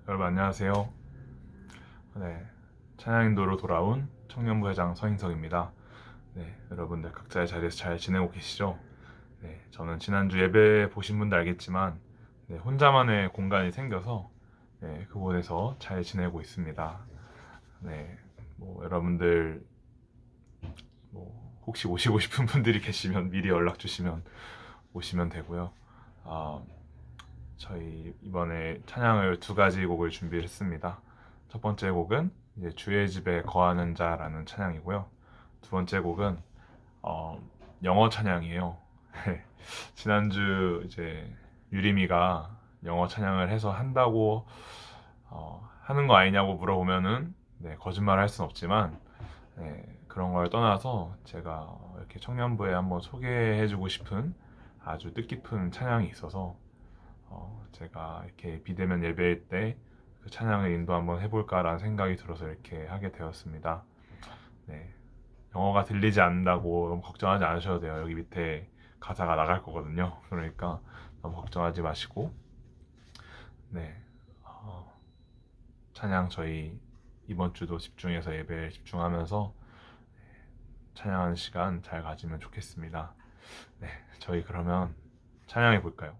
여러분 안녕하세요. 네, 찬양인도로 돌아온 청년부 회장 서인석입니다. 네, 여러분들 각자의 자리에서 잘 지내고 계시죠? 네, 저는 지난주 예배 보신 분들 알겠지만 네, 혼자만의 공간이 생겨서 네, 그곳에서 잘 지내고 있습니다. 네, 여러분들 혹시 오시고 싶은 분들이 계시면 미리 연락 주시면 오시면 되고요. 아, 저희 이번에 찬양을 두 가지 곡을 준비를 했습니다. 첫 번째 곡은 이제 주의 집에 거하는 자라는 찬양이고요. 두 번째 곡은 영어 찬양이에요. 지난주 이제 유림이가 영어 찬양을 해서 한다고 하는 거 아니냐고 물어보면은 네, 거짓말을 할 순 없지만 네, 그런 걸 떠나서 제가 이렇게 청년부에 한번 소개해주고 싶은 아주 뜻깊은 찬양이 있어서 제가 이렇게 비대면 예배일 때 그 찬양을 인도 한번 해볼까라는 생각이 들어서 이렇게 하게 되었습니다. 네, 영어가 들리지 않는다고 너무 걱정하지 않으셔도 돼요. 여기 밑에 가사가 나갈 거거든요. 그러니까 너무 걱정하지 마시고 네, 찬양 저희 이번 주도 집중해서 예배에 집중하면서 찬양하는 시간 잘 가지면 좋겠습니다. 네, 저희 그러면 찬양해 볼까요?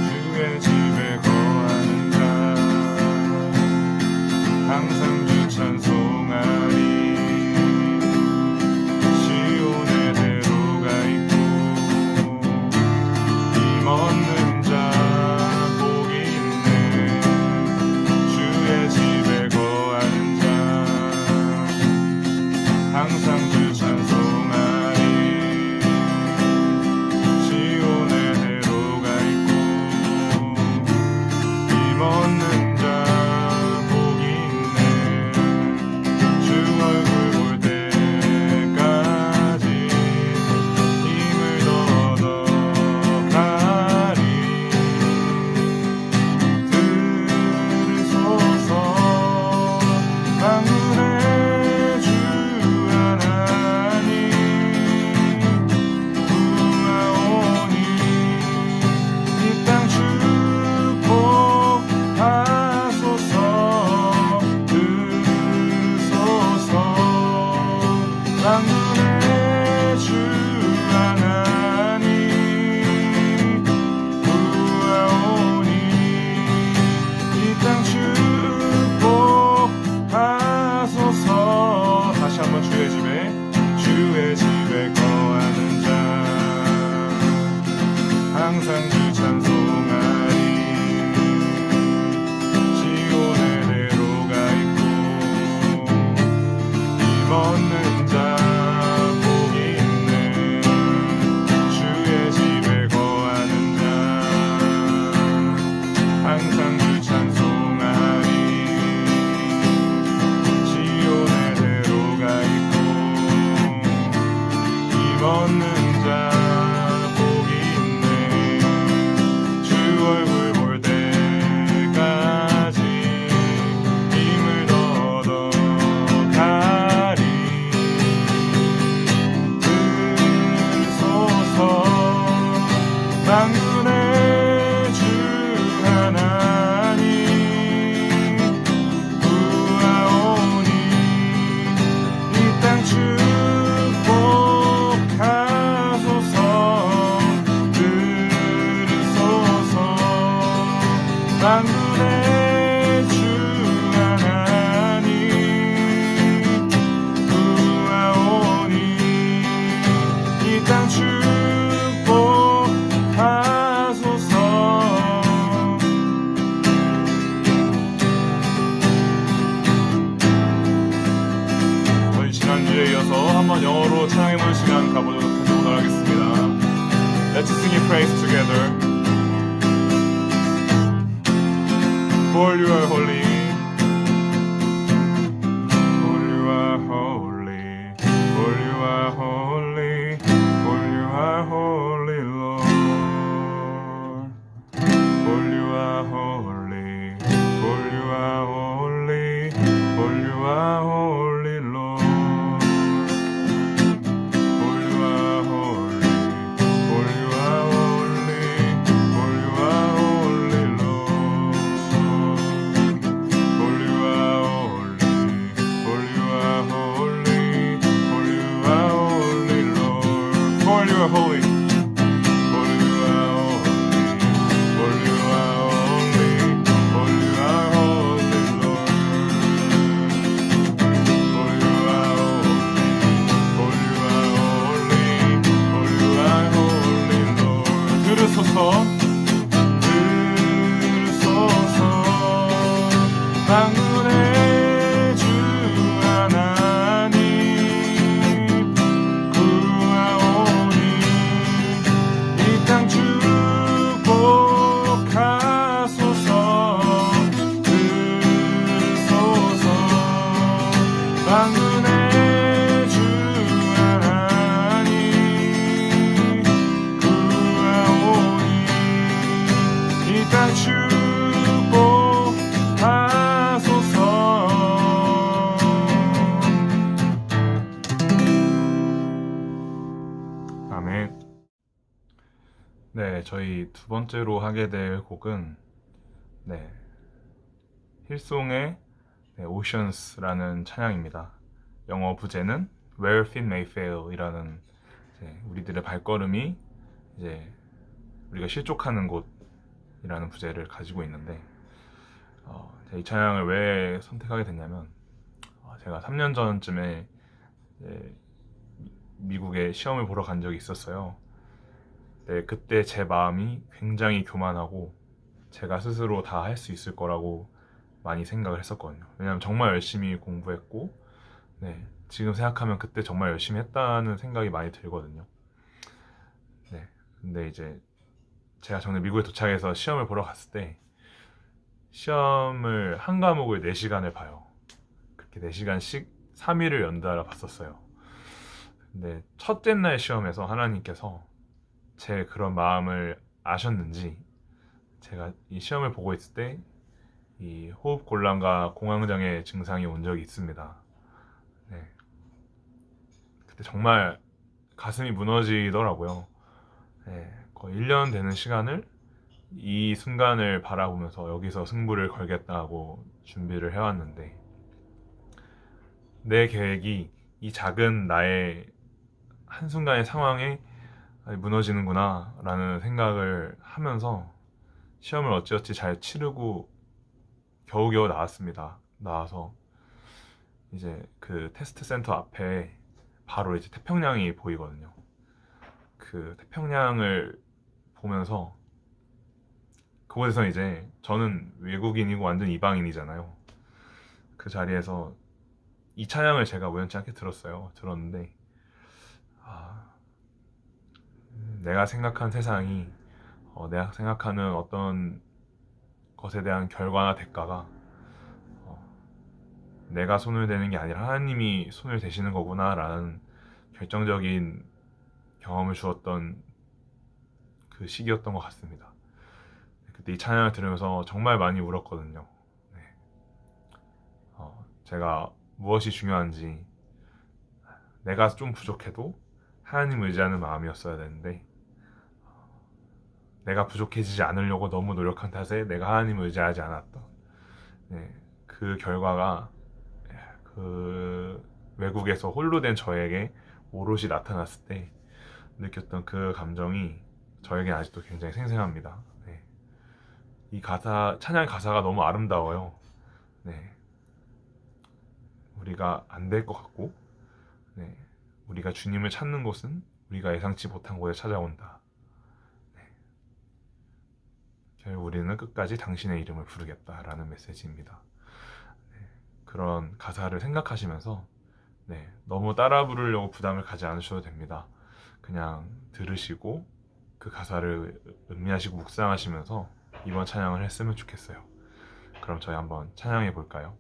주의 집에 거하는 자 항상 주 찬송하리 시온의 대로가 있고 힘 얻는 자 복이 있네 주의 집에 거하는 자 항상 주 찬송하리 시온의 대로가 있고 힘 얻는 자 복이 있네 주 얼굴 볼 때까지 힘을 더 얻어가리 들으소서 만군의 주 하나님 구하오니 이 땅 축복하소서 들으소서 만군의 주 하나님 구하오니 이 땅 축복하소서 다시 한번 주의 집에 거하는 자 항상 주 찬송하리 시온의 대로가 있고 힘 얻는 자 복이 있네 주의 집에 거하는 자 항상 주 찬송하리 시온의 대로가 있고 힘 얻는 자 복이 있네 주 얼굴 볼 때까지 힘을 더 얻어가리 들으소서 만군의 주 하나님 구하오니 이 땅 축복하소서 들으소서 만군의 주 하나님 구하오니 이 땅 축복하소서 저희 지난주에 이어서 한번 영어로 찬양해볼 시간 가보도록 하겠습니다. Let's sing a praise together. For you are holy, for you are holy, for you are holy, for you are holy. 네, 저희 두 번째로 하게 될 곡은 네, 힐송의 네, Oceans라는 찬양입니다. 영어 부제는 Where Feet May Fail이라는 우리들의 발걸음이 이제 우리가 실족하는 곳이라는 부제를 가지고 있는데 이 찬양을 왜 선택하게 됐냐면 제가 3년 전쯤에 미국에 시험을 보러 간 적이 있었어요. 네, 그때 제 마음이 굉장히 교만하고 제가 스스로 다 할 수 있을 거라고 많이 생각을 했었거든요. 왜냐하면 정말 열심히 공부했고 네, 지금 생각하면 그때 정말 열심히 했다는 생각이 많이 들거든요. 네, 근데 이제 제가 전에 미국에 도착해서 시험을 보러 갔을 때 시험을 한 과목을 4시간을 봐요. 그렇게 4시간씩 3일을 연달아 봤었어요. 근데 첫째 날 시험에서 하나님께서 제 그런 마음을 아셨는지 제가 이 시험을 보고 있을 때 이 호흡 곤란과 공황장애 증상이 온 적이 있습니다. 네. 그때 정말 가슴이 무너지더라고요. 네. 거의 1년 되는 시간을 이 순간을 바라보면서 여기서 승부를 걸겠다고 준비를 해왔는데 내 계획이 이 작은 나의 한순간의 상황에 무너지는구나 라는 생각을 하면서 시험을 어찌어찌 잘 치르고 겨우겨우 나왔습니다. 나와서 이제 그 테스트 센터 앞에 바로 이제 태평양이 보이거든요. 그 태평양을 보면서 그곳에서 이제 저는 외국인이고 완전 이방인이잖아요. 그 자리에서 이 찬양을 제가 우연치 않게 들었는데 내가 생각한 세상이 내가 생각하는 어떤 것에 대한 결과나 대가가 내가 손을 대는 게 아니라 하나님이 손을 대시는 거구나 라는 결정적인 경험을 주었던 그 시기였던 것 같습니다. 그때 이 찬양을 들으면서 정말 많이 울었거든요. 네. 제가 무엇이 중요한지 내가 좀 부족해도 하나님 의지하는 마음이었어야 되는데 내가 부족해지지 않으려고 너무 노력한 탓에 내가 하나님을 의지하지 않았던 그 결과가 그 외국에서 홀로 된 저에게 오롯이 나타났을 때 느꼈던 그 감정이 저에게 아직도 굉장히 생생합니다. 네. 이 찬양 가사가 너무 아름다워요. 네. 우리가 안 될 것 같고 우리가 주님을 찾는 곳은 우리가 예상치 못한 곳에 찾아온다. 결국 우리는 끝까지 당신의 이름을 부르겠다라는 메시지입니다. 그런 가사를 생각하시면서 너무 따라 부르려고 부담을 가지 않으셔도 됩니다. 그냥 들으시고 그 가사를 음미하시고 묵상하시면서 이번 찬양을 했으면 좋겠어요. 그럼 저희 한번 찬양해 볼까요?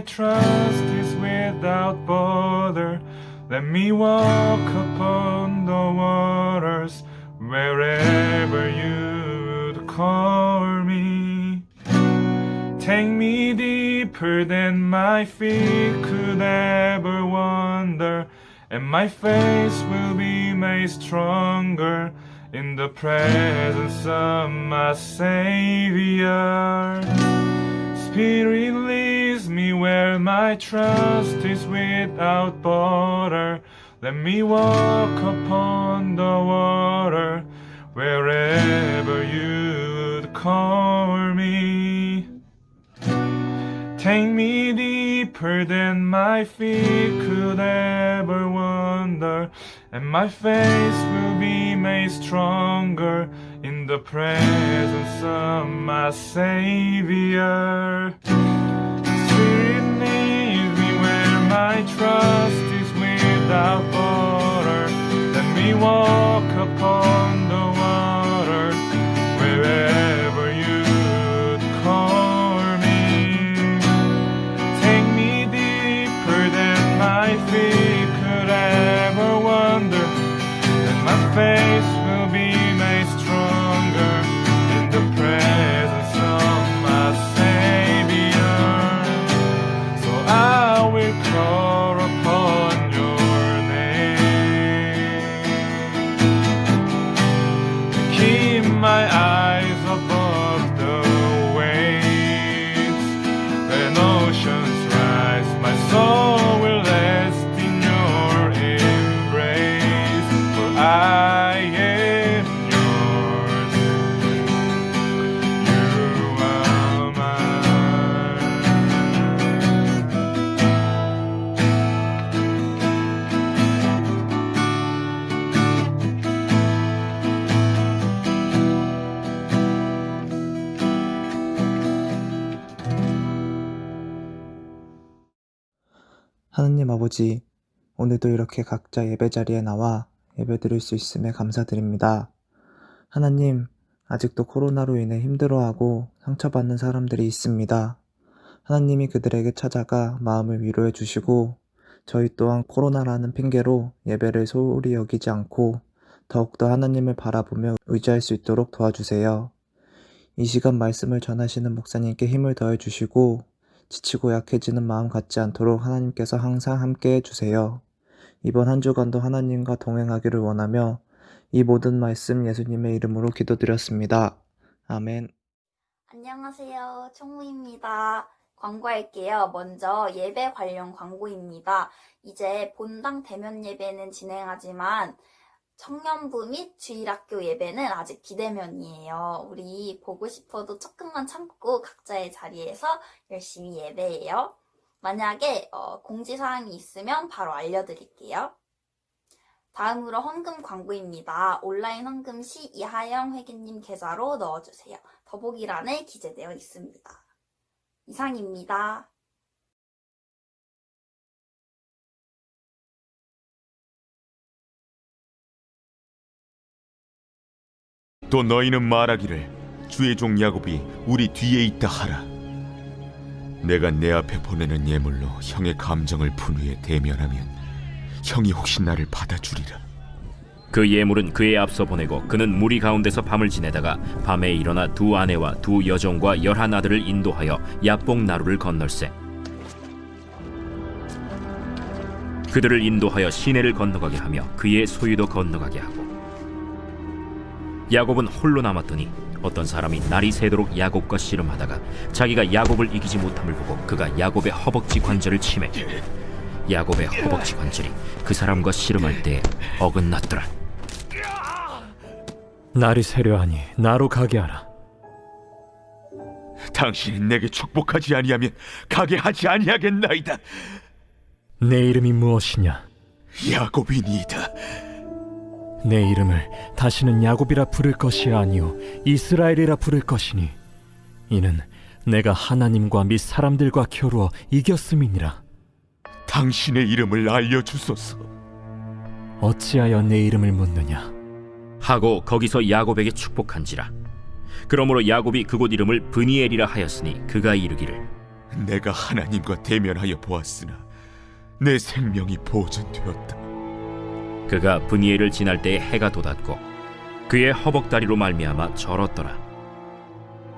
trust is without border. Let me walk upon the waters wherever you'd call me. Take me deeper than my feet could ever wander, and my faith will be made stronger in the presence of my Savior. Spirit leads me where my trust is without border. Let me walk upon the water wherever you'd call me. Take me deeper than my feet could ever wander, and my faith will be made stronger in the presence of my Savior. Spirit leads me where my trust is without border. Let me walk upon the water wherever you'd call me. Take me deeper than my feet could ever wander, and my faith will be made stronger in the presence of my Savior. So I will call upon your name, keep my eyes above the waves. When oceans rise, my soul will rest in your embrace. For I am yours, you are mine. 하느님 아버지, 오늘도 이렇게 각자 예배 자리에 나와 예배드릴 수 있음에 감사드립니다. 하나님, 아직도 코로나로 인해 힘들어하고 상처받는 사람들이 있습니다. 하나님이 그들에게 찾아가 마음을 위로해 주시고, 저희 또한 코로나라는 핑계로 예배를 소홀히 여기지 않고 더욱더 하나님을 바라보며 의지할 수 있도록 도와주세요. 이 시간 말씀을 전하시는 목사님께 힘을 더해 주시고, 지치고 약해지는 마음 갖지 않도록 하나님께서 항상 함께 해주세요. 이번 한 주간도 하나님과 동행하기를 원하며 이 모든 말씀 예수님의 이름으로 기도드렸습니다. 아멘. 안녕하세요. 총무입니다. 광고할게요. 먼저 예배 관련 광고입니다. 이제 본당 대면 예배는 진행하지만 청년부 및 주일학교 예배는 아직 비대면이에요. 우리 보고 싶어도 조금만 참고 각자의 자리에서 열심히 예배해요. 만약에 공지사항이 있으면 바로 알려드릴게요. 다음으로 헌금 광고입니다. 온라인 헌금 시 이하영 회계님 계좌로 넣어주세요. 더보기란에 기재되어 있습니다. 이상입니다. 또 너희는 말하기를 주의 종 야곱이 우리 뒤에 있다 하라. 내가 내 앞에 보내는 예물로 형의 감정을 푼 후에 대면하면 형이 혹시 나를 받아주리라. 그 예물은 그의 앞서 보내고 그는 무리 가운데서 밤을 지내다가 밤에 일어나 두 아내와 두 여종과 11아들을 인도하여 야복 나루를 건널세. 그들을 인도하여 시내를 건너가게 하며 그의 소유도 건너가게 하고, 야곱은 홀로 남았더니 어떤 사람이 날이 새도록 야곱과 씨름하다가 자기가 야곱을 이기지 못함을 보고 그가 야곱의 허벅지 관절을 치매 야곱의 허벅지 관절이 그 사람과 씨름할 때에 어긋났더라. 날이 새려하니 나로 가게 하라. 당신이 내게 축복하지 아니하면 가게 하지 아니하겠나이다. 내 이름이 무엇이냐? 야곱이니이다. 내 이름을 다시는 야곱이라 부를 것이 아니요 이스라엘이라 부를 것이니 이는 내가 하나님과 및 사람들과 겨루어 이겼음이니라. 당신의 이름을 알려주소서. 어찌하여 내 이름을 묻느냐? 하고 거기서 야곱에게 축복한지라. 그러므로 야곱이 그곳 이름을 브니엘이라 하였으니 그가 이르기를 내가 하나님과 대면하여 보았으나 내 생명이 보존되었다. 그가 브니엘을 지날 때에 해가 돋았고 그의 허벅다리로 말미암아 절었더라.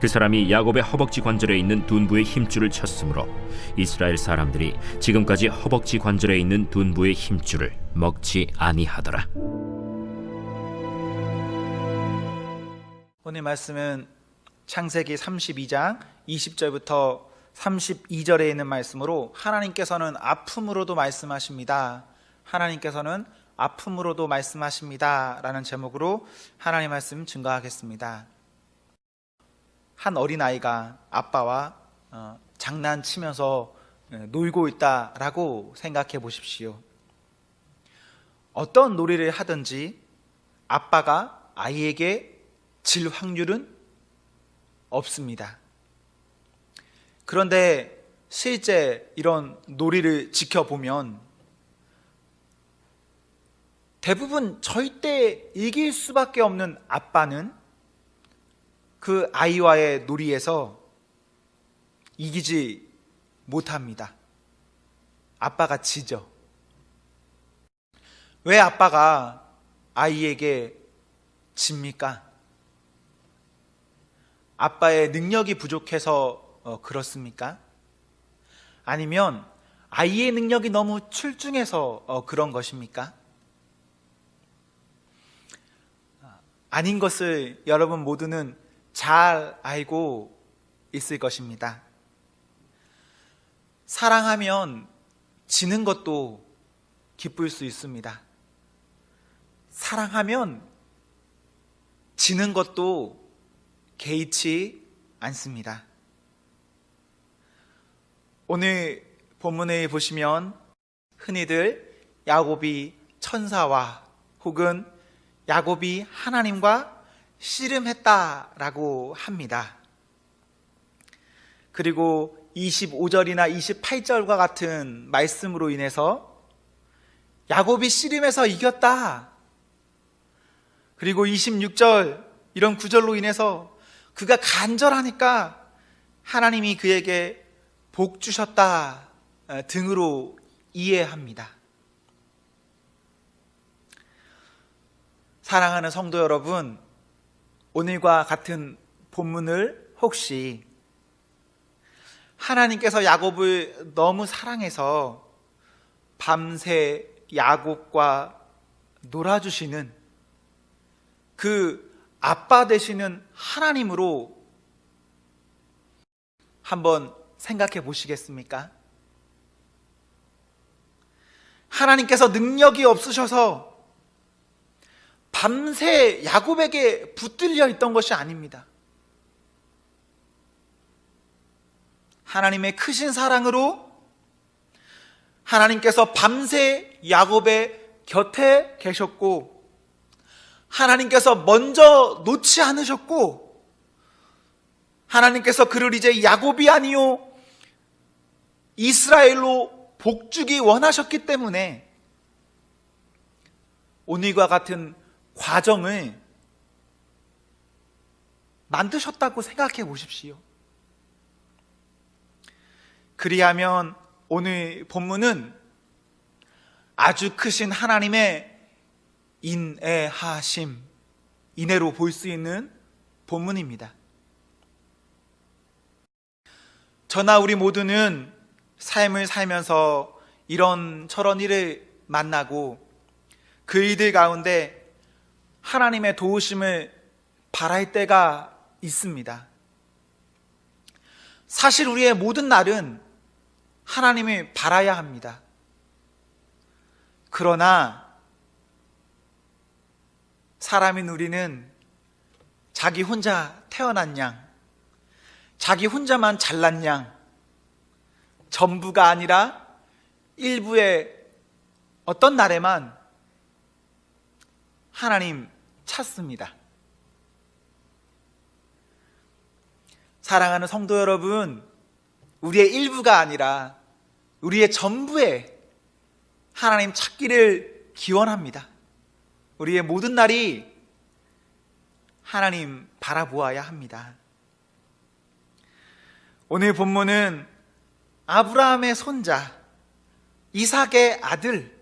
그 사람이 야곱의 허벅지 관절에 있는 둔부의 힘줄을 쳤으므로 이스라엘 사람들이 지금까지 허벅지 관절에 있는 둔부의 힘줄을 먹지 아니하더라. 오늘 말씀은 창세기 32장 20절부터 32절에 있는 말씀으로 하나님께서는 아픔으로도 말씀하십니다. 하나님께서는 아픔으로도 말씀하십니다. 라는 제목으로 하나님 말씀 증거하겠습니다. 한 어린아이가 아빠와 장난치면서 놀고 있다라고 생각해 보십시오. 어떤 놀이를 하든지 아빠가 아이에게 질 확률은 없습니다. 그런데 실제 이런 놀이를 지켜보면 대부분 절대 이길 수밖에 없는 아빠는 그 아이와의 놀이에서 이기지 못합니다. 아빠가 지죠. 왜 아빠가 아이에게 집니까? 아빠의 능력이 부족해서 그렇습니까? 아니면 아이의 능력이 너무 출중해서 그런 것입니까? 아닌 것을 여러분 모두는 잘 알고 있을 것입니다. 사랑하면 지는 것도 기쁠 수 있습니다. 사랑하면 지는 것도 개의치 않습니다. 오늘 본문에 보시면 흔히들 야곱이 천사와 혹은 야곱이 하나님과 씨름했다라고 합니다. 그리고 25절이나 28절과 같은 말씀으로 인해서 야곱이 씨름해서 이겼다. 그리고 26절 이런 구절로 인해서 그가 간절하니까 하나님이 그에게 복 주셨다 등으로 이해합니다. 사랑하는 성도 여러분, 오늘과 같은 본문을 혹시 하나님께서 야곱을 너무 사랑해서 밤새 야곱과 놀아주시는 그 아빠 되시는 하나님으로 한번 생각해 보시겠습니까? 하나님께서 능력이 없으셔서 밤새 야곱에게 붙들려 있던 것이 아닙니다. 하나님의 크신 사랑으로 하나님께서 밤새 야곱의 곁에 계셨고 하나님께서 먼저 놓지 않으셨고 하나님께서 그를 이제 야곱이 아니요 이스라엘로 복주기 원하셨기 때문에 오늘과 같은 과정을 만드셨다고 생각해 보십시오. 그리하면 오늘 본문은 아주 크신 하나님의 인애하심, 인애로 볼 수 있는 본문입니다. 저나 우리 모두는 삶을 살면서 이런저런 일을 만나고 그 일들 가운데 하나님의 도우심을 바랄 때가 있습니다. 사실 우리의 모든 날은 하나님을 바라야 합니다. 그러나 사람인 우리는 자기 혼자 태어난 양, 자기 혼자만 잘난 양, 전부가 아니라 일부의 어떤 날에만 하나님 찾습니다. 사랑하는 성도 여러분, 우리의 일부가 아니라 우리의 전부에 하나님 찾기를 기원합니다. 우리의 모든 날이 하나님 바라보아야 합니다. 오늘 본문은 아브라함의 손자 이삭의 아들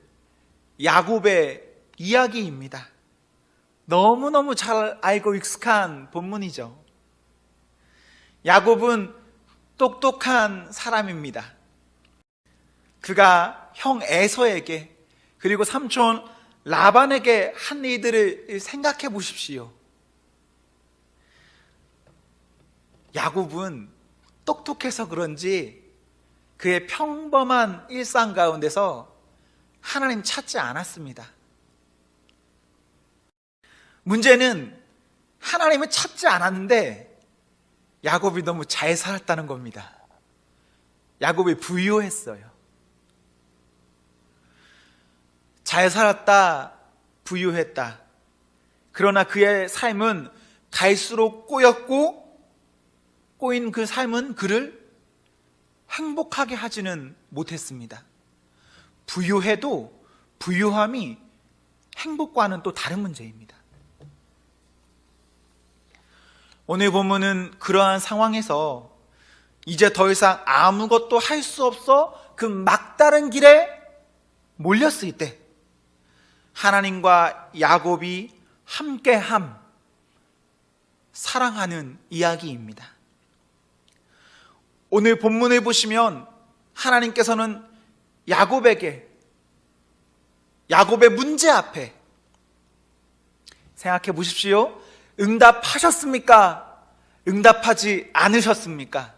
야곱의 이야기입니다. 너무너무 잘 알고 익숙한 본문이죠. 야곱은 똑똑한 사람입니다. 그가 형 에서에게 그리고 삼촌 라반에게 한 일들을 생각해 보십시오. 야곱은 똑똑해서 그런지 그의 평범한 일상 가운데서 하나님 찾지 않았습니다. 문제는 하나님을 찾지 않았는데 야곱이 너무 잘 살았다는 겁니다. 야곱이 부유했어요. 잘 살았다, 부유했다. 그러나 그의 삶은 갈수록 꼬였고, 꼬인 그 삶은 그를 행복하게 하지는 못했습니다. 부유해도 부유함이 행복과는 또 다른 문제입니다. 오늘 본문은 그러한 상황에서 이제 더 이상 아무것도 할 수 없어 그 막다른 길에 몰렸을 때 하나님과 야곱이 함께함, 사랑하는 이야기입니다. 오늘 본문을 보시면 하나님께서는 야곱에게 야곱의 문제 앞에 생각해 보십시오. 응답하셨습니까? 응답하지 않으셨습니까?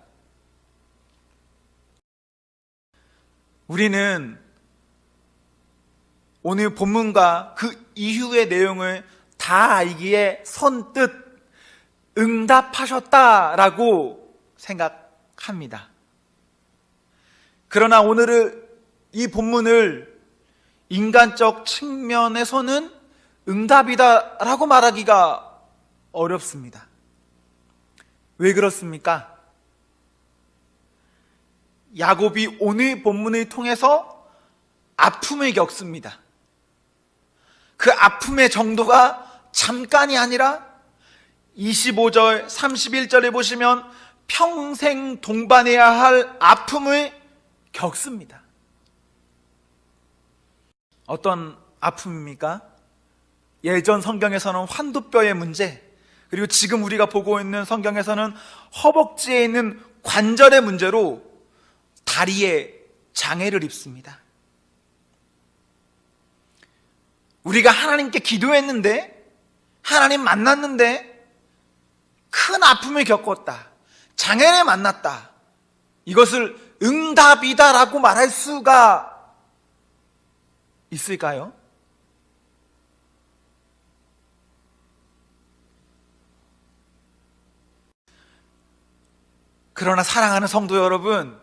우리는 오늘 본문과 그 이후의 내용을 다 알기에 선뜻 응답하셨다라고 생각합니다. 그러나 오늘은 이 본문을 인간적 측면에서는 응답이다라고 말하기가 어렵습니다. 왜 그렇습니까? 야곱이 오늘 본문을 통해서 아픔을 겪습니다. 그 아픔의 정도가 잠깐이 아니라 25절, 31절에 보시면 평생 동반해야 할 아픔을 겪습니다. 어떤 아픔입니까? 예전 성경에서는 환두뼈의 문제, 그리고 지금 우리가 보고 있는 성경에서는 허벅지에 있는 관절의 문제로 다리에 장애를 입습니다. 우리가 하나님께 기도했는데, 하나님 만났는데 큰 아픔을 겪었다, 장애를 만났다, 이것을 응답이다라고 말할 수가 있을까요? 그러나 사랑하는 성도 여러분,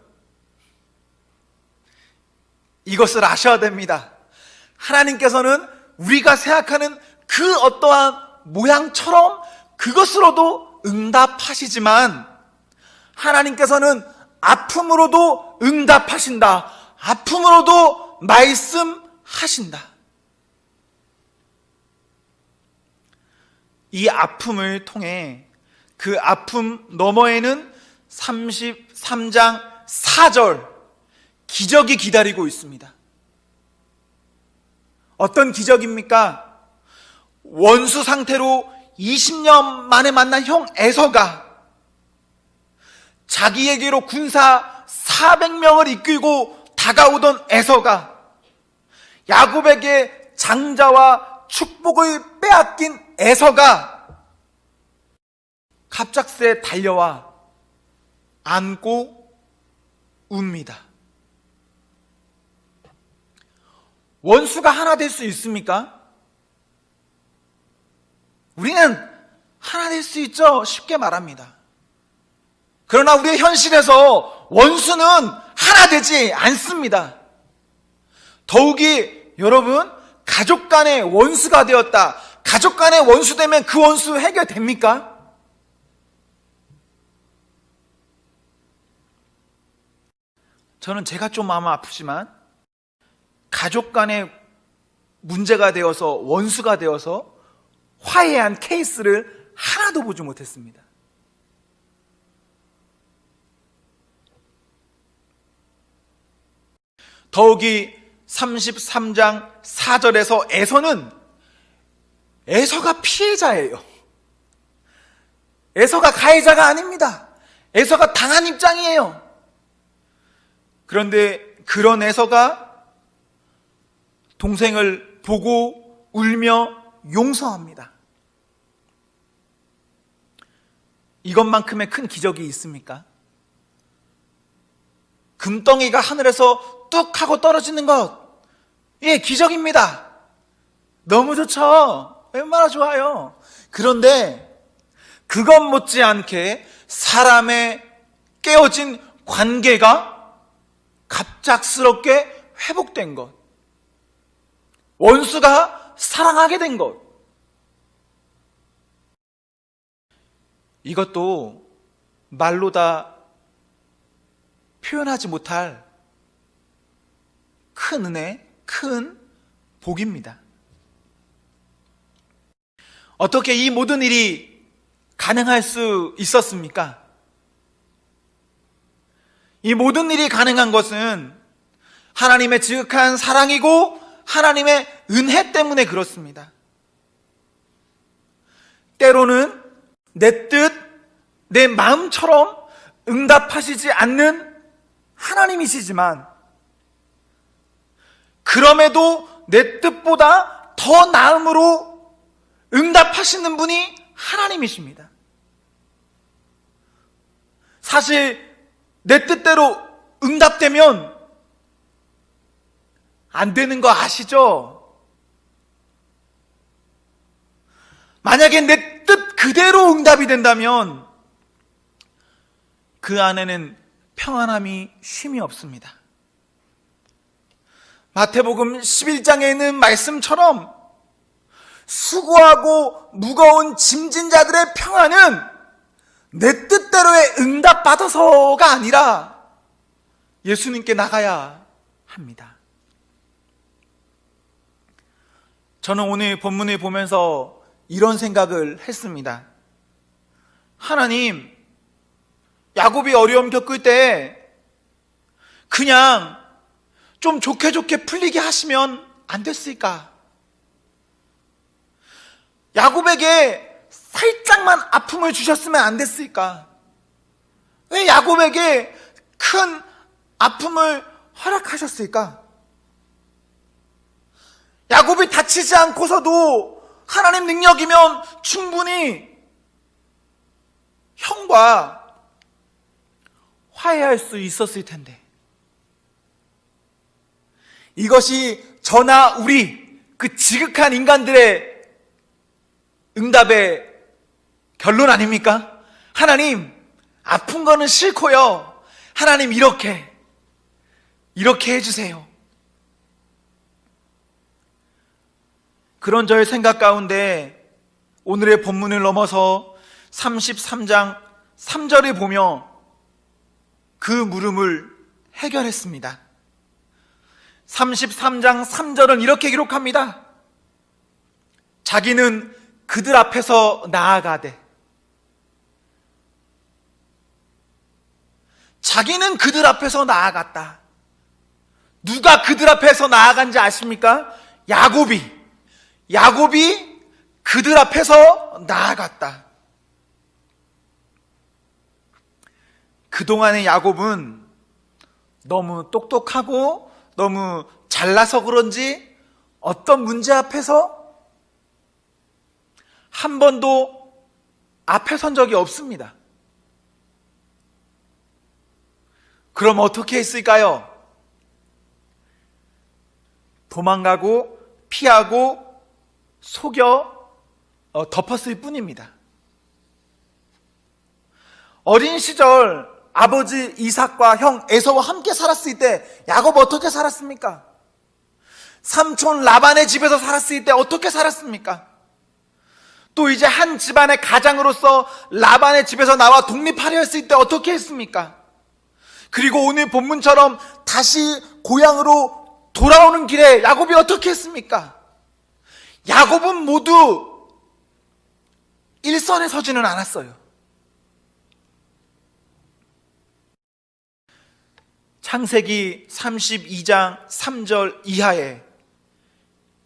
이것을 아셔야 됩니다. 하나님께서는 우리가 생각하는 그 어떠한 모양처럼 그것으로도 응답하시지만, 하나님께서는 아픔으로도 응답하신다, 아픔으로도 말씀하신다. 이 아픔을 통해 그 아픔 너머에는 33장 4절 기적이 기다리고 있습니다. 어떤 기적입니까? 원수 상태로 20년 만에 만난 형 에서가 자기에게로 군사 400명을 이끌고 다가오던 에서가 야곱에게 장자와 축복을 빼앗긴 에서가 갑작스레 달려와 안고 웁니다. 원수가 하나 될 수 있습니까? 우리는 하나 될 수 있죠. 쉽게 말합니다. 그러나 우리의 현실에서 원수는 하나 되지 않습니다. 더욱이 여러분, 가족 간의 원수가 되었다, 가족 간의 원수 되면 그 원수 해결됩니까? 저는 제가 좀 마음 아프지만 가족 간의 문제가 되어서 원수가 되어서 화해한 케이스를 하나도 보지 못했습니다. 더욱이 33장 4절에서 에서가 피해자예요. 에서가 가해자가 아닙니다. 에서가 당한 입장이에요. 그런데 그런 에서가 동생을 보고 울며 용서합니다. 이것만큼의 큰 기적이 있습니까? 금덩이가 하늘에서 뚝 하고 떨어지는 것, 예, 기적입니다. 너무 좋죠. 얼마나 좋아요. 그런데 그것 못지않게 사람의 깨어진 관계가 갑작스럽게 회복된 것, 원수가 사랑하게 된 것, 이것도 말로 다 표현하지 못할 큰 은혜, 큰 복입니다. 어떻게 이 모든 일이 가능할 수 있었습니까? 이 모든 일이 가능한 것은 하나님의 지극한 사랑이고 하나님의 은혜 때문에 그렇습니다. 때로는 내 뜻, 내 마음처럼 응답하시지 않는 하나님이시지만, 그럼에도 내 뜻보다 더 나음으로 응답하시는 분이 하나님이십니다. 사실 내 뜻대로 응답되면 안 되는 거 아시죠? 만약에 내 뜻 그대로 응답이 된다면 그 안에는 평안함이 쉼이 없습니다. 마태복음 11장에 있는 말씀처럼 수고하고 무거운 짐진 자들의 평안은 내 뜻대로의 응답받아서가 아니라 예수님께 나가야 합니다. 저는 오늘 본문을 보면서 이런 생각을 했습니다. 하나님, 야곱이 어려움 겪을 때 그냥 좀 좋게 풀리게 하시면 안 됐을까? 야곱에게 살짝만 아픔을 주셨으면 안 됐을까? 왜 야곱에게 큰 아픔을 허락하셨을까? 야곱이 다치지 않고서도 하나님 능력이면 충분히 형과 화해할 수 있었을 텐데, 이것이 저나 우리 그 지극한 인간들의 응답의 결론 아닙니까? 하나님, 아픈 거는 싫고요. 하나님, 이렇게 해주세요. 그런 저의 생각 가운데 오늘의 본문을 넘어서 33장 3절을 보며 그 물음을 해결했습니다. 33장 3절은 이렇게 기록합니다. 자기는 그들 앞에서 나아가되, 자기는 그들 앞에서 나아갔다. 누가 그들 앞에서 나아간지 아십니까? 야곱이 그들 앞에서 나아갔다. 그동안의 야곱은 너무 똑똑하고 너무 잘나서 그런지 어떤 문제 앞에서 한 번도 앞에 선 적이 없습니다. 그럼 어떻게 했을까요? 도망가고 피하고 속여 덮었을 뿐입니다. 어린 시절 아버지 이삭과 형 에서와 함께 살았을 때 야곱 어떻게 살았습니까? 삼촌 라반의 집에서 살았을 때 어떻게 살았습니까? 또 이제 한 집안의 가장으로서 라반의 집에서 나와 독립하려 했을 때 어떻게 했습니까? 그리고 오늘 본문처럼 다시 고향으로 돌아오는 길에 야곱이 어떻게 했습니까? 야곱은 모두 일선에 서지는 않았어요. 창세기 32장 3절 이하에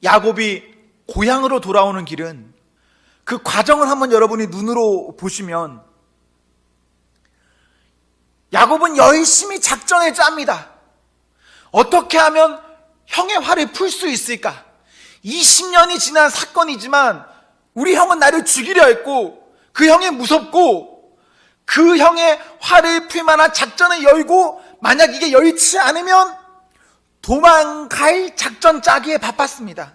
야곱이 고향으로 돌아오는 길은, 그 과정을 한번 여러분이 눈으로 보시면 야곱은 열심히 작전을 짭니다. 어떻게 하면 형의 화를 풀 수 있을까? 20년이 지난 사건이지만 우리 형은 나를 죽이려 했고, 그 형이 무섭고, 그 형의 화를 풀 만한 작전을 열고, 만약 이게 여의치 않으면 도망갈 작전 짜기에 바빴습니다.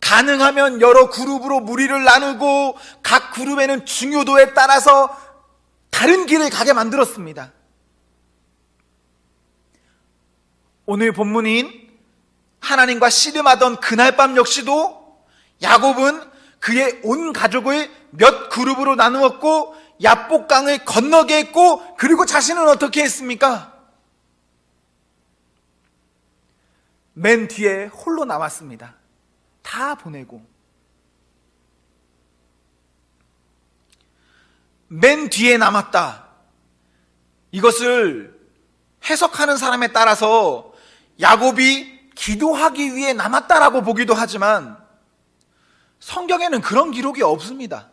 가능하면 여러 그룹으로 무리를 나누고 각 그룹에는 중요도에 따라서 다른 길을 가게 만들었습니다. 오늘 본문인 하나님과 씨름하던 그날 밤 역시도 야곱은 그의 온 가족을 몇 그룹으로 나누었고 야복강을 건너게 했고, 그리고 자신은 어떻게 했습니까? 맨 뒤에 홀로 남았습니다. 다 보내고. 맨 뒤에 남았다. 이것을 해석하는 사람에 따라서 야곱이 기도하기 위해 남았다라고 보기도 하지만 성경에는 그런 기록이 없습니다.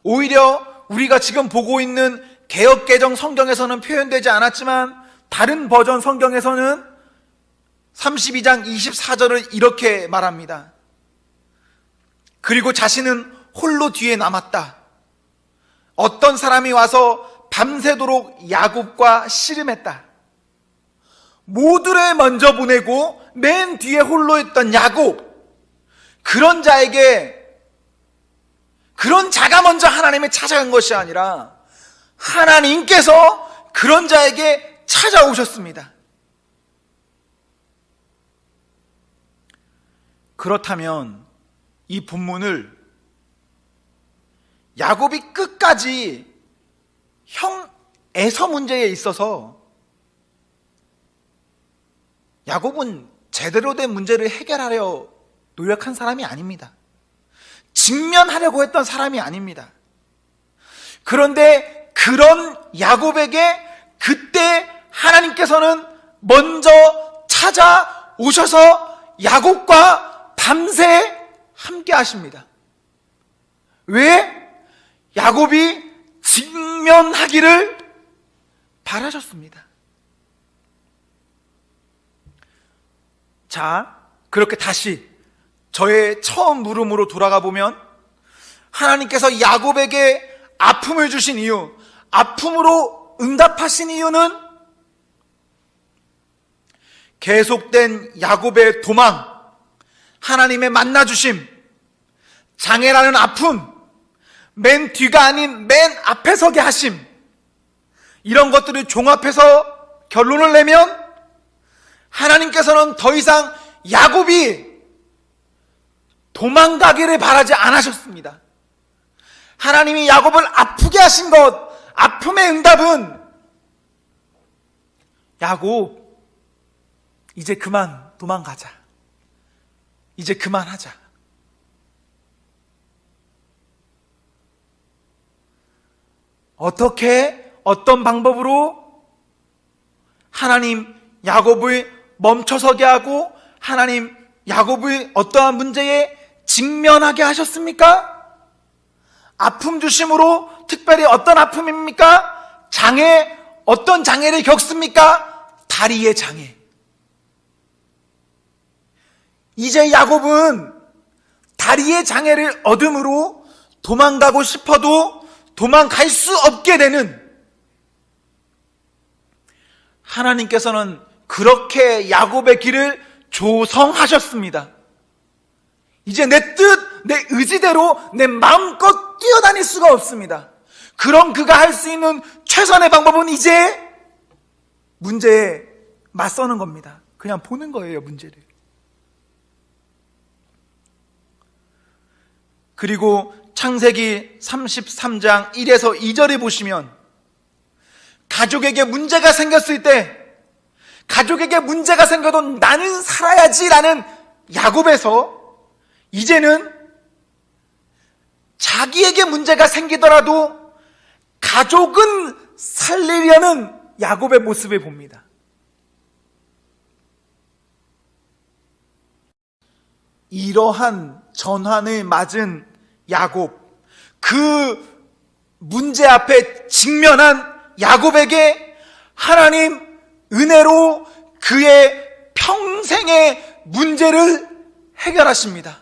오히려 우리가 지금 보고 있는 개역개정 성경에서는 표현되지 않았지만 다른 버전 성경에서는 32장 24절을 이렇게 말합니다. 그리고 자신은 홀로 뒤에 남았다. 어떤 사람이 와서 밤새도록 야곱과 씨름했다. 모두를 먼저 보내고 맨 뒤에 홀로 있던 야곱, 그런 자가 먼저 하나님을 찾아간 것이 아니라 하나님께서 그런 자에게 찾아오셨습니다. 그렇다면 이 본문을 야곱이 끝까지 형 에서 문제에 있어서 야곱은 제대로 된 문제를 해결하려 노력한 사람이 아닙니다. 직면하려고 했던 사람이 아닙니다. 그런데 그런 야곱에게 그때 하나님께서는 먼저 찾아오셔서 야곱과 밤새 함께 하십니다. 왜? 야곱이 직면하기를 바라셨습니다. 자, 그렇게 다시 저의 처음 물음으로 돌아가 보면 하나님께서 야곱에게 아픔을 주신 이유, 아픔으로 응답하신 이유는 계속된 야곱의 도망, 하나님의 만나주심, 장애라는 아픔, 맨 뒤가 아닌 맨 앞에 서게 하심, 이런 것들을 종합해서 결론을 내면 하나님께서는 더 이상 야곱이 도망가기를 바라지 않으셨습니다. 하나님이 야곱을 아프게 하신 것, 아픔의 응답은 야곱, 이제 그만 도망가자. 이제 그만하자. 어떻게, 어떤 방법으로 하나님 야곱을 멈춰서게 하고 하나님 야곱을 어떠한 문제에 직면하게 하셨습니까? 아픔 주심으로, 특별히 어떤 아픔입니까? 장애, 어떤 장애를 겪습니까? 다리의 장애. 이제 야곱은 다리의 장애를 얻음으로 도망가고 싶어도 도망갈 수 없게 되는, 하나님께서는 그렇게 야곱의 길을 조성하셨습니다. 이제 내 뜻, 내 의지대로 내 마음껏 뛰어다닐 수가 없습니다. 그럼 그가 할 수 있는 최선의 방법은 이제 문제에 맞서는 겁니다. 그냥 보는 거예요, 문제를. 그리고 창세기 33장 1에서 2절에 보시면 가족에게 문제가 생겼을 때, 가족에게 문제가 생겨도 나는 살아야지라는 야곱에서 이제는 자기에게 문제가 생기더라도 가족은 살리려는 야곱의 모습을 봅니다. 이러한 전환을 맞은 야곱, 그 문제 앞에 직면한 야곱에게 하나님 은혜로 그의 평생의 문제를 해결하십니다.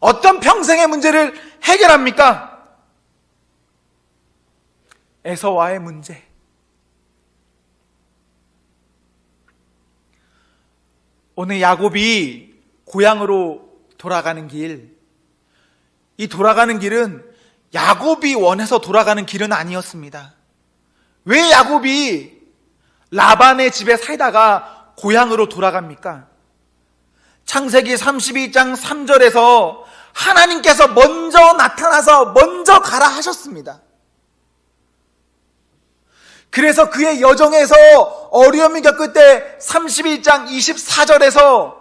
어떤 평생의 문제를 해결합니까? 에서와의 문제. 오늘 야곱이 고향으로 돌아가는 길, 이 돌아가는 길은 야곱이 원해서 돌아가는 길은 아니었습니다. 왜 야곱이 라반의 집에 살다가 고향으로 돌아갑니까? 창세기 32장 3절에서 하나님께서 먼저 나타나서 먼저 가라 하셨습니다. 그래서 그의 여정에서 어려움을 겪을 때 31장 24절에서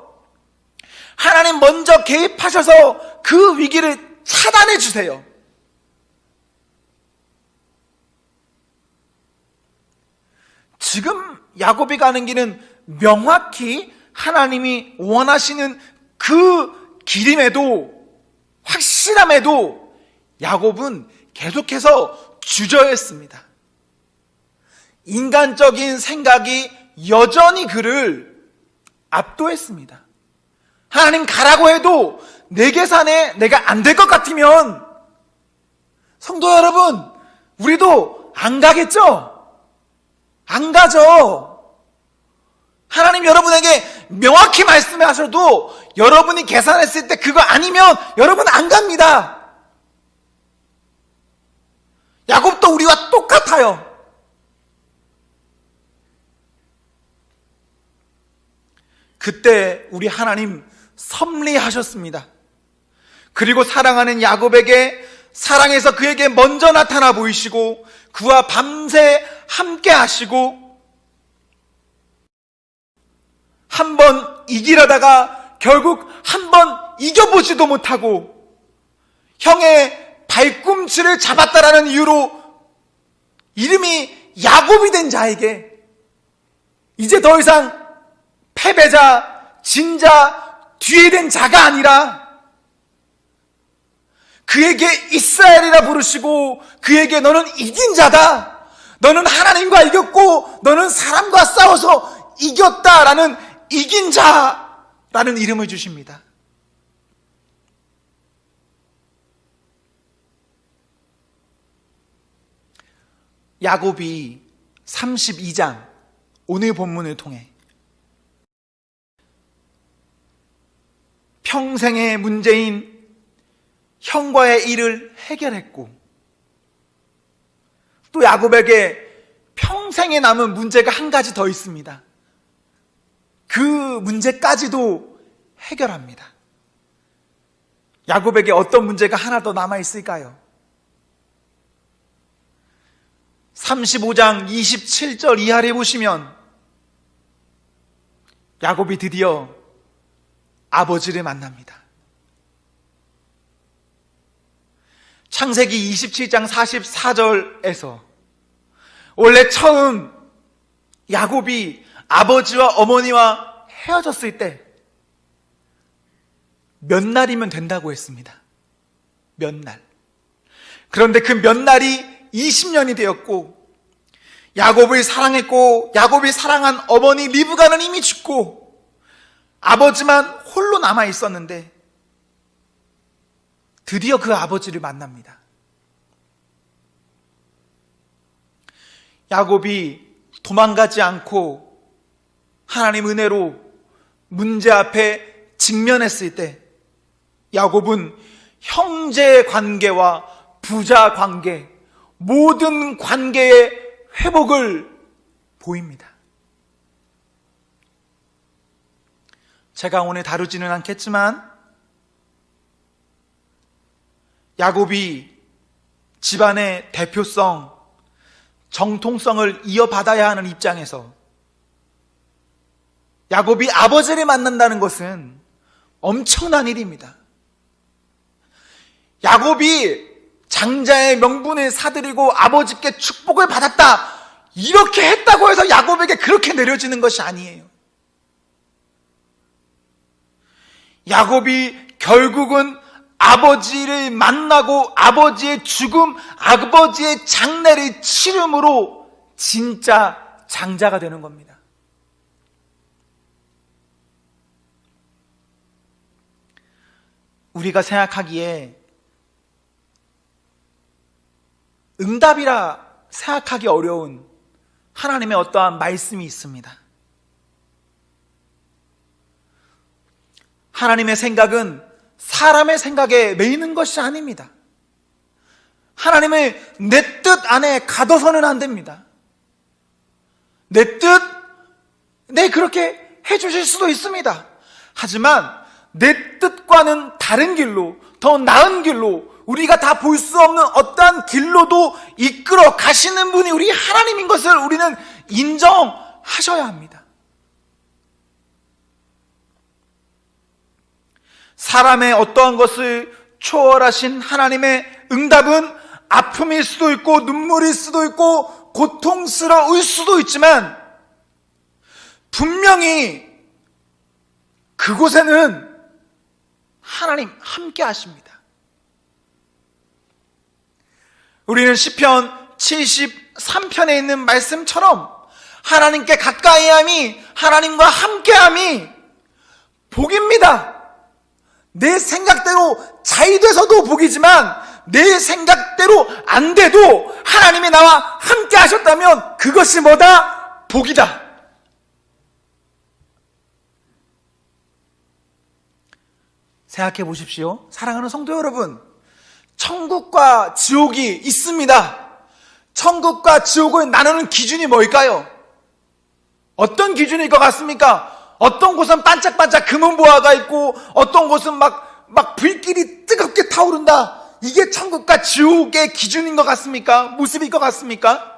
하나님 먼저 개입하셔서 그 위기를 차단해 주세요. 지금 야곱이 가는 길은 명확히 하나님이 원하시는 그 길임에도, 확실함에도 야곱은 계속해서 주저했습니다. 인간적인 생각이 여전히 그를 압도했습니다. 하나님 가라고 해도 내 계산에 내가 안 될 것 같으면, 성도 여러분, 우리도 안 가겠죠? 안 가죠. 하나님 여러분에게 명확히 말씀하셔도 여러분이 계산했을 때 그거 아니면 여러분 안 갑니다. 야곱도 우리와 똑같아요. 그때 우리 하나님 섭리하셨습니다. 그리고 사랑하는 야곱에게 사랑해서 그에게 먼저 나타나 보이시고 그와 밤새 함께 하시고, 한 번 이기려다가 결국 한 번 이겨보지도 못하고 형의 발꿈치를 잡았다라는 이유로 이름이 야곱이 된 자에게 이제 더 이상 패배자, 진자, 뒤에 된 자가 아니라 그에게 이스라엘이라 부르시고 그에게 너는 이긴 자다, 너는 하나님과 이겼고 너는 사람과 싸워서 이겼다라는 이긴 자라는 이름을 주십니다. 야곱이 32장 오늘 본문을 통해 평생의 문제인 형과의 일을 해결했고, 또 야곱에게 평생에 남은 문제가 한 가지 더 있습니다. 그 문제까지도 해결합니다. 야곱에게 어떤 문제가 하나 더 남아있을까요? 35장 27절 이하를 보시면 야곱이 드디어 아버지를 만납니다. 창세기 27장 44절에서 원래 처음 야곱이 아버지와 어머니와 헤어졌을 때 몇 날이면 된다고 했습니다. 몇 날. 그런데 그 몇 날이 20년이 되었고, 야곱을 사랑했고 야곱이 사랑한 어머니 리브가는 이미 죽고 아버지만 홀로 남아 있었는데 드디어 그 아버지를 만납니다. 야곱이 도망가지 않고 하나님 은혜로 문제 앞에 직면했을 때 야곱은 형제 관계와 부자 관계, 모든 관계의 회복을 보입니다. 제가 오늘 다루지는 않겠지만 야곱이 집안의 대표성, 정통성을 이어받아야 하는 입장에서 야곱이 아버지를 만난다는 것은 엄청난 일입니다. 야곱이 장자의 명분을 사들이고 아버지께 축복을 받았다 이렇게 했다고 해서 야곱에게 그렇게 내려지는 것이 아니에요. 야곱이 결국은 아버지를 만나고 아버지의 죽음, 아버지의 장례를 치름으로 진짜 장자가 되는 겁니다. 우리가 생각하기에 응답이라 생각하기 어려운 하나님의 어떠한 말씀이 있습니다. 하나님의 생각은 사람의 생각에 매이는 것이 아닙니다. 하나님을 내 뜻 안에 가둬서는 안 됩니다. 내 뜻, 네, 그렇게 해주실 수도 있습니다. 하지만 내 뜻과는 다른 길로, 더 나은 길로, 우리가 다 볼 수 없는 어떠한 길로도 이끌어 가시는 분이 우리 하나님인 것을 우리는 인정하셔야 합니다. 사람의 어떠한 것을 초월하신 하나님의 응답은 아픔일 수도 있고 눈물일 수도 있고 고통스러울 수도 있지만 분명히 그곳에는 하나님 함께 하십니다. 우리는 시편 73편에 있는 말씀처럼 하나님께 가까이함이, 하나님과 함께함이 복입니다. 내 생각대로 잘 돼서도 복이지만 내 생각대로 안 돼도 하나님이 나와 함께 하셨다면 그것이 뭐다? 복이다. 생각해 보십시오. 사랑하는 성도 여러분, 천국과 지옥이 있습니다. 천국과 지옥을 나누는 기준이 뭘까요? 어떤 기준일 것 같습니까? 어떤 곳은 반짝반짝 금은 보화가 있고 어떤 곳은 막 불길이 뜨겁게 타오른다. 이게 천국과 지옥의 기준인 것 같습니까? 모습일 것 같습니까?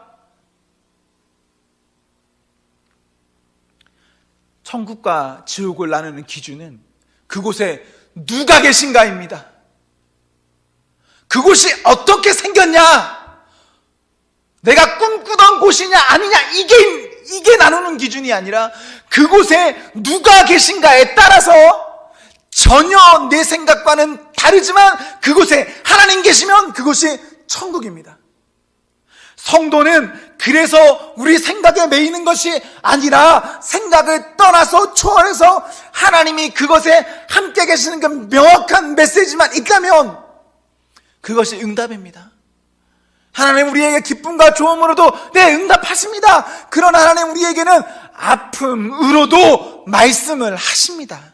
천국과 지옥을 나누는 기준은 그곳에 누가 계신가입니다. 그곳이 어떻게 생겼냐? 내가 꿈꾸던 곳이냐 아니냐, 이게 나누는 기준이 아니라 그곳에 누가 계신가에 따라서 전혀 내 생각과는 다르지만 그곳에 하나님 계시면 그곳이 천국입니다. 성도는 그래서 우리 생각에 매이는 것이 아니라 생각을 떠나서 초월해서 하나님이 그것에 함께 계시는 그 명확한 메시지만 있다면 그것이 응답입니다. 하나님 우리에게 기쁨과 좋음으로도 네, 응답하십니다. 그러나 하나님 우리에게는 아픔으로도 말씀을 하십니다.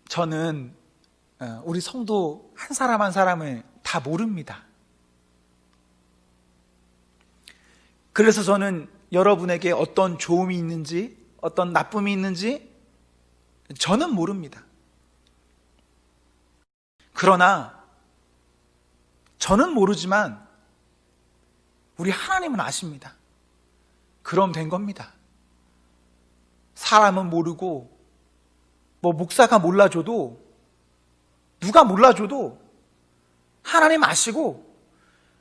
저는 우리 성도 한 사람 한 사람을 다 모릅니다. 그래서 저는 여러분에게 어떤 좋음이 있는지 어떤 나쁨이 있는지 저는 모릅니다. 그러나 저는 모르지만 우리 하나님은 아십니다. 그럼 된 겁니다. 사람은 모르고 목사가 몰라줘도 누가 몰라줘도 하나님 아시고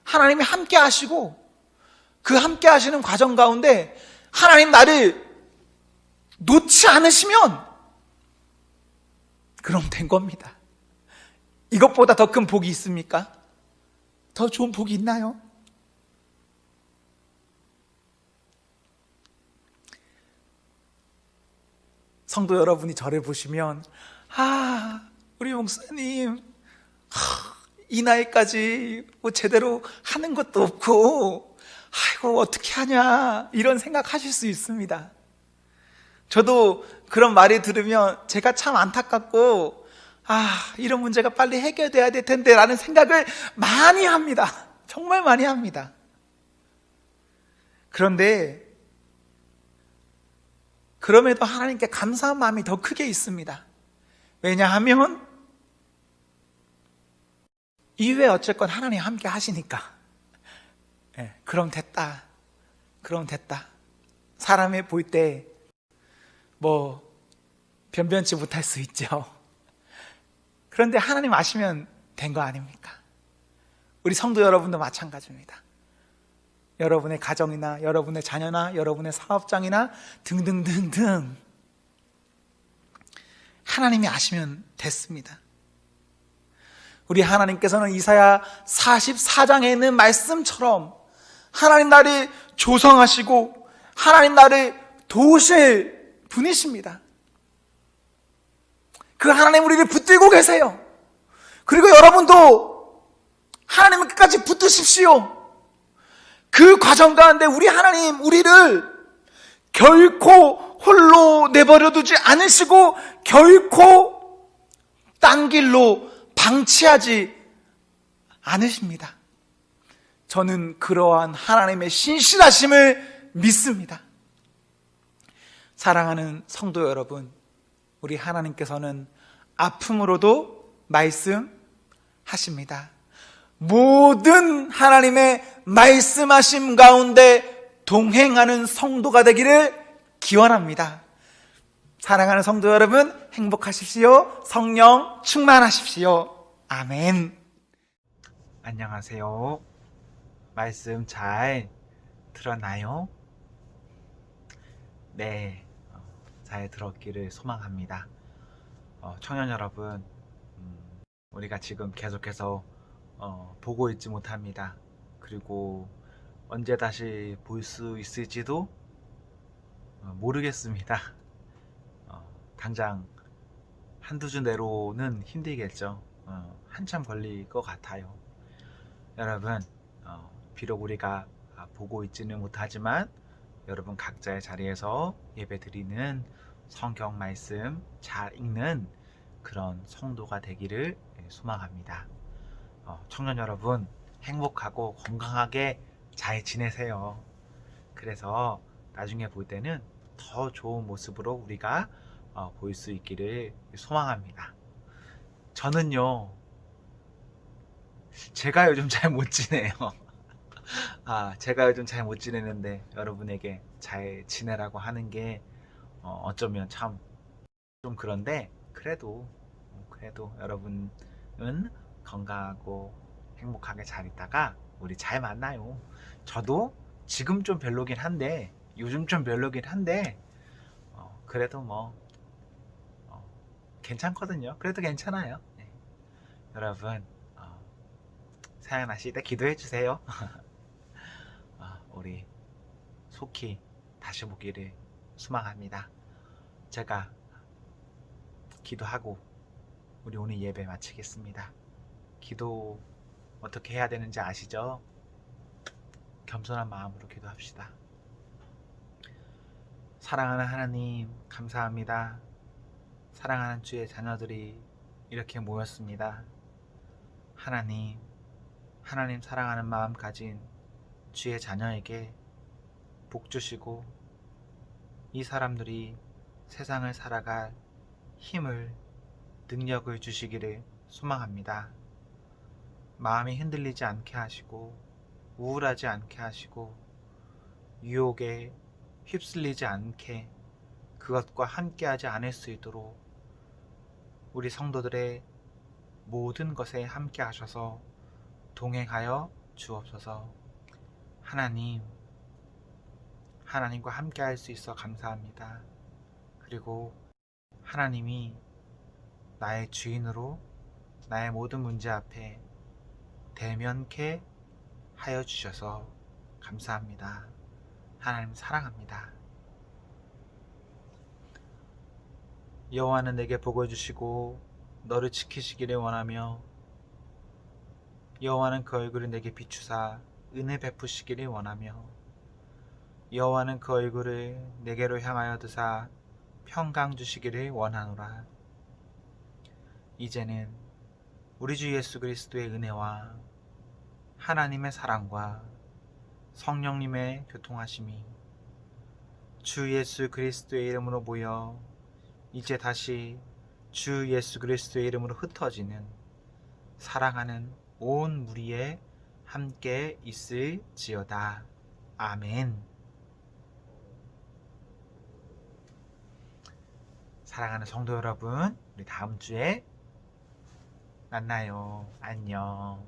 하나님이 함께 하시고 그 함께 하시는 과정 가운데 하나님 나를 놓지 않으시면 그럼 된 겁니다. 이것보다 더 큰 복이 있습니까? 더 좋은 복이 있나요? 성도 여러분이 저를 보시면 우리 목사님 이 나이까지 제대로 하는 것도 없고 아이고 어떻게 하냐 이런 생각하실 수 있습니다. 저도 그런 말을 들으면 제가 참 안타깝고 이런 문제가 빨리 해결돼야 될 텐데 라는 생각을 많이 합니다. 정말 많이 합니다. 그런데 그럼에도 하나님께 감사한 마음이 더 크게 있습니다. 왜냐하면 이후에 어쨌건 하나님 함께 하시니까 그럼 됐다. 그럼 됐다. 사람이 볼 때 변변치 못할 수 있죠. 그런데 하나님 아시면 된 거 아닙니까? 우리 성도 여러분도 마찬가지입니다. 여러분의 가정이나 여러분의 자녀나 여러분의 사업장이나 등등등등 하나님이 아시면 됐습니다. 우리 하나님께서는 이사야 44장에 있는 말씀처럼 하나님 나를 조성하시고 하나님 나를 도우실 분이십니다. 그 하나님 우리를 붙들고 계세요. 그리고 여러분도 하나님을 끝까지 붙드십시오. 그 과정 가운데 우리 하나님 우리를 결코 홀로 내버려 두지 않으시고 결코 딴 길로 방치하지 않으십니다. 저는 그러한 하나님의 신실하심을 믿습니다. 사랑하는 성도 여러분, 우리 하나님께서는 아픔으로도 말씀하십니다. 모든 하나님의 말씀하심 가운데 동행하는 성도가 되기를 기원합니다. 사랑하는 성도 여러분, 행복하십시오. 성령 충만하십시오. 아멘. 안녕하세요. 말씀 잘 들었나요? 네, 잘 들었기를 소망합니다. 청년 여러분, 우리가 지금 계속해서 보고 있지 못합니다. 그리고 언제 다시 볼 수 있을지도 모르겠습니다. 당장 한두 주 내로는 힘들겠죠. 한참 걸릴 것 같아요. 여러분, 비록 우리가 보고 있지는 못하지만 여러분 각자의 자리에서 예배 드리는 성경 말씀 잘 읽는 그런 성도가 되기를 소망합니다. 청년 여러분, 행복하고 건강하게 잘 지내세요. 그래서 나중에 볼 때는 더 좋은 모습으로 우리가 볼 수 있기를 소망합니다. 저는요, 제가 요즘 잘 못 지내요. 제가 요즘 잘 못 지내는데 여러분에게 잘 지내라고 하는 게 어쩌면 참 좀 그런데 그래도 여러분은 건강하고 행복하게 잘 있다가 우리 잘 만나요. 저도 지금 좀 별로긴 한데 요즘 좀 별로긴 한데 그래도 뭐 괜찮거든요. 그래도 괜찮아요. 네. 여러분 사양하실 때 기도해 주세요. 우리 속히 다시 보기를 소망합니다. 제가 기도하고 우리 오늘 예배 마치겠습니다. 기도 어떻게 해야 되는지 아시죠? 겸손한 마음으로 기도합시다. 사랑하는 하나님, 감사합니다. 사랑하는 주의 자녀들이 이렇게 모였습니다. 하나님 사랑하는 마음 가진 주의 자녀에게 복 주시고 이 사람들이 세상을 살아갈 힘을, 능력을 주시기를 소망합니다. 마음이 흔들리지 않게 하시고 우울하지 않게 하시고 유혹에 휩쓸리지 않게 그것과 함께하지 않을 수 있도록 우리 성도들의 모든 것에 함께 하셔서 동행하여 주옵소서. 하나님과 함께 할 수 있어 감사합니다. 그리고 하나님이 나의 주인으로 나의 모든 문제 앞에 대면케 하여 주셔서 감사합니다. 하나님 사랑합니다. 여호와는 내게 복을 주시고 너를 지키시기를 원하며 여호와는 그 얼굴을 내게 비추사 은혜 베푸시기를 원하며 여호와는 그 얼굴을 내게로 향하여 드사 평강 주시기를 원하노라. 이제는 우리 주 예수 그리스도의 은혜와 하나님의 사랑과 성령님의 교통하심이 주 예수 그리스도의 이름으로 모여 이제 다시 주 예수 그리스도의 이름으로 흩어지는 사랑하는 온 무리에 함께 있을지어다. 아멘. 사랑하는 성도 여러분, 우리 다음 주에 만나요. 안녕.